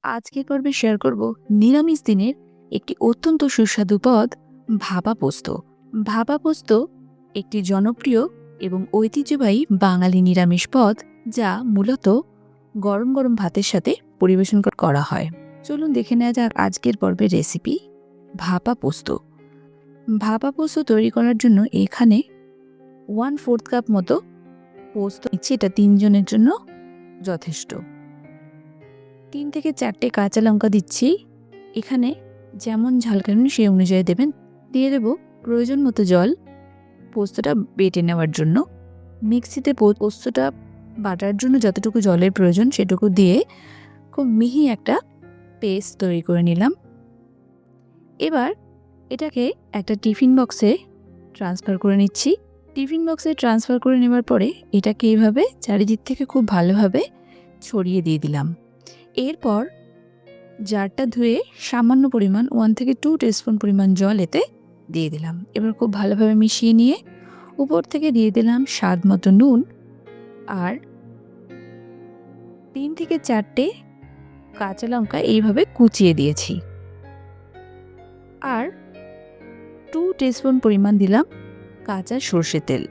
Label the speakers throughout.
Speaker 1: আজকের পর্বে শেয়ার করব নিরামিষ দিনের একটি অত্যন্ত সুস্বাদু পদ, ভাপা পোস্ত। ভাপা পোস্ত একটি জনপ্রিয় এবং ঐতিহ্যবাহী বাঙালি নিরামিষ পদ, যা মূলত গরম গরম ভাতের সাথে পরিবেশন করা হয়। চলুন দেখে নেওয়া যাক আজকের পর্বের রেসিপি, ভাপা পোস্ত। ভাপা পোস্ত তৈরি করার জন্য এখানে 1/4 কাপ মতো পোস্ত নিচ্ছি। এটা 3 জনের জন্য যথেষ্ট। 3 থেকে 4টে কাঁচা লঙ্কা দিচ্ছি। এখানে যেমন ঝাল খাবেন সেই অনুযায়ী দেবেন। দিয়ে দেব প্রয়োজন মতো জল পোস্তটা বেটে নেওয়ার জন্য। মিক্সিতে পোস্তটা বাটার জন্য যতটুকু জলের প্রয়োজন সেটুকু দিয়ে খুব মিহি একটা পেস্ট তৈরি করে নিলাম। এবার এটাকে একটা টিফিন বক্সে ট্রান্সফার করে নিচ্ছি। টিফিন বক্সে ট্রান্সফার করে নেওয়ার পরে এটাকে এইভাবে চারিদিক থেকে খুব ভালোভাবে ছড়িয়ে দিয়ে দিলাম। এরপর জারটা ধুয়ে সামান্য পরিমাণ 1 থেকে 2 টিস্পুন পরিমাণ জল এতে দিয়ে দিলাম। এবার খুব ভালোভাবে মিশিয়ে নিয়ে উপর থেকে দিয়ে দিলাম স্বাদ মতো নুন আর 3 থেকে 4টে কাঁচা লঙ্কা এইভাবে কুচিয়ে দিয়েছি। আর 2 টিস্পুন পরিমাণ দিলাম কাঁচা সর্ষে তেল।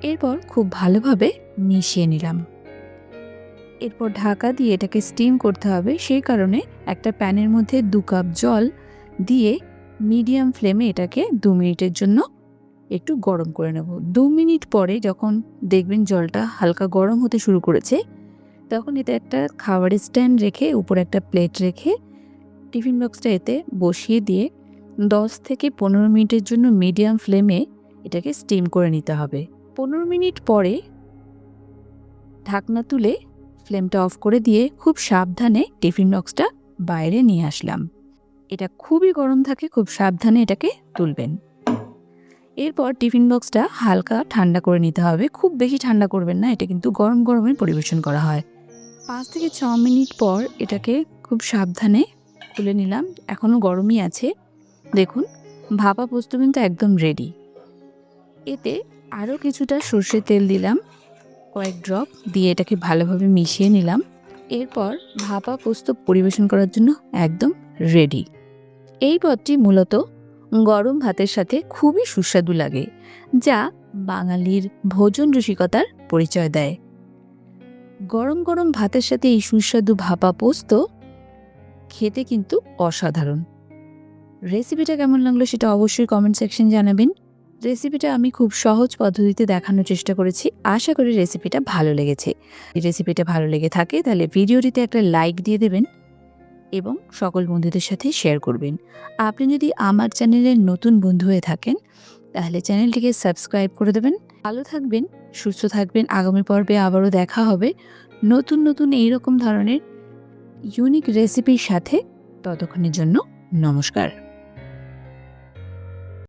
Speaker 1: এরপর খুব ভালোভাবে মিশিয়ে নিলাম। এরপর ঢাকা দিয়ে এটাকে স্টিম করতে হবে। সেই কারণে একটা প্যানের মধ্যে 2 কাপ জল দিয়ে মিডিয়াম ফ্লেমে এটাকে 2 মিনিটের জন্য একটু গরম করে নেব। 2 মিনিট পরে যখন দেখবেন জলটা হালকা গরম হতে শুরু করেছে, তখন এতে একটা খাবারের স্ট্যান্ড রেখে উপরে একটা প্লেট রেখে টিফিন বক্সটা এতে বসিয়ে দিয়ে 10 থেকে 15 মিনিটের জন্য মিডিয়াম ফ্লেমে এটাকে স্টিম করে নিতে হবে। 15 মিনিট পরে ঢাকনা তুলে ফ্লেমটা অফ করে দিয়ে খুব সাবধানে টিফিন বক্সটা বাইরে নিয়ে আসলাম। এটা খুবই গরম থাকে, খুব সাবধানে এটাকে তুলবেন। এরপর টিফিন বক্সটা হালকা ঠান্ডা করে নিতে হবে। খুব বেশি ঠান্ডা করবেন না, এটা কিন্তু গরম গরমে পরিবেশন করা হয়। 5 থেকে 6 মিনিট পর এটাকে খুব সাবধানে খুলে নিলাম। এখনও গরমই আছে। দেখুন, ভাপা পোস্ত কিন্তু একদম রেডি। এতে আরও কিছুটা সর্ষের তেল দিলাম, কয়েক ড্রপ দিয়ে এটাকে ভালোভাবে মিশিয়ে নিলাম। এরপর ভাপা পোস্ত পরিবেশন করার জন্য একদম রেডি। এই পদটি মূলত গরম ভাতের সাথে খুবই সুস্বাদু লাগে, যা বাঙালির ভোজন রসিকতার পরিচয় দেয়। গরম গরম ভাতের সাথে এই সুস্বাদু ভাপা পোস্ত খেতে কিন্তু অসাধারণ। রেসিপিটা কেমন লাগলো সেটা অবশ্যই কমেন্ট সেকশন জানাবেন। রেসিপিটা আমি খুব সহজ পদ্ধতিতে দেখানোর চেষ্টা করেছি। আশা করি রেসিপিটা ভালো লেগেছে। রেসিপিটা ভালো লেগে থাকে তাহলে ভিডিওটিতে একটা লাইক দিয়ে দেবেন এবং সকল বন্ধুদের সাথে শেয়ার করবেন। আপনি যদি আমার চ্যানেলের নতুন বন্ধু হয়ে থাকেন তাহলে চ্যানেলটিকে সাবস্ক্রাইব করে দেবেন। ভালো থাকবেন, সুস্থ থাকবেন। আগামী পর্বে আবারও দেখা হবে নতুন নতুন এইরকম ধরনের ইউনিক রেসিপির সাথে। ততক্ষণের জন্য নমস্কার।